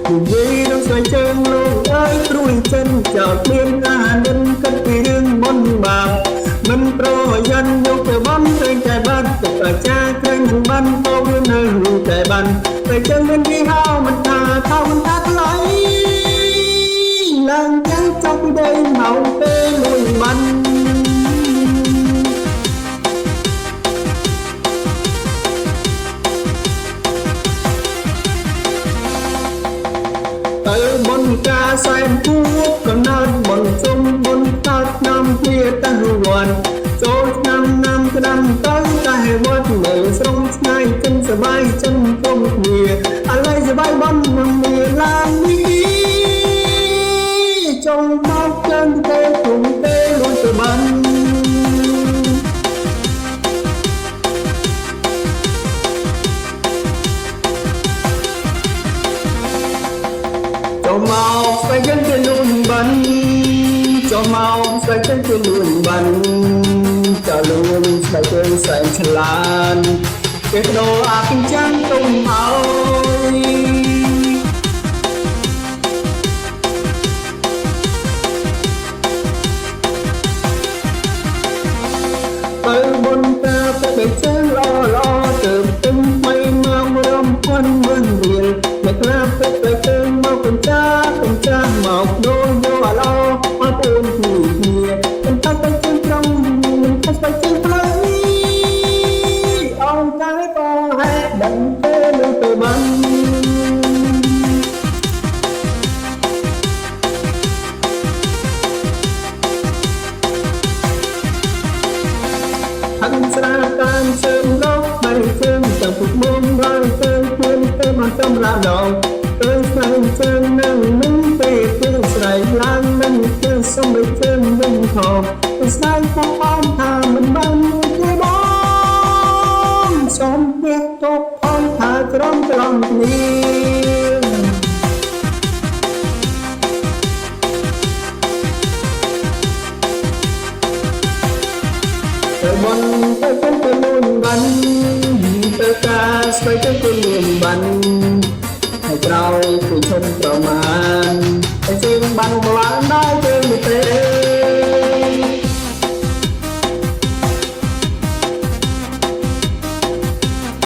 និយាយនឹងស្រីជើងលោកអើយព្រួយចិនចោតមានអានិនគិតពីរឿងមុនបាបមិនប្រយ័ត្នយកទៅបំឃើញតែបាត់ទឹកអាចារ្យឃើញបានពោលនៅតែបានតែចឹងមានគេហៅមិនថាថោមិនថាថ្លៃឡើងចាំចុកដីមកពេលមួយបានទៅបនការសែនគួបកំណើតបនសុំបនកើតឆ្នាំជាតះវ័នចូលឆ្នាំណាំក្តាំទៅតែវត្តនៅស្រុងស្ងាយចិនសបាយចិនគុំគ្នាអាឡ័យសបាយបំនឹងមានឡាននេះចង់មកចិនទេគុំទេលួចទៅបានចូលមកស្វែងរកលួនបានចូលមកស្វែងរកលួនបានចលួនស្វែងរកសែនឆ្លានគេដោអាគិចាំងទុំហើយបើបុនតាទៅចឹងល្អល្អទៅទឹមមិនមករំភន់មិនរៀលតែក្រាបទៅជើងមកកំចាមកដូចយកអាឡោមកពូនគ្នាខ្ញុំតាទៅជើងត្រង់មិនទៅជើងផ្លូវអងកាយបោហេតុដឹងទេនឹងទៅបានហឹងស្រាតាមជើងលោកបីជើងទាំងពុកមុំហើយទៅខ្លួនទៅមកសម្រាប់ដងទៅស្វែងជើងនឹងពេលទៅស្រែកឡើងនឹងទៅសុំបីជើងនឹងខំទៅស្ដាយផងអមថាមិនបានទេបងសូមផ្ទះទុកអមថាក្រំគ្នាទៅបនទៅជើងទៅលួនបានទៅការស្វែងទៅលួនបានហើយក្រោយគឺឈុំប្រមាណតែជើងបាន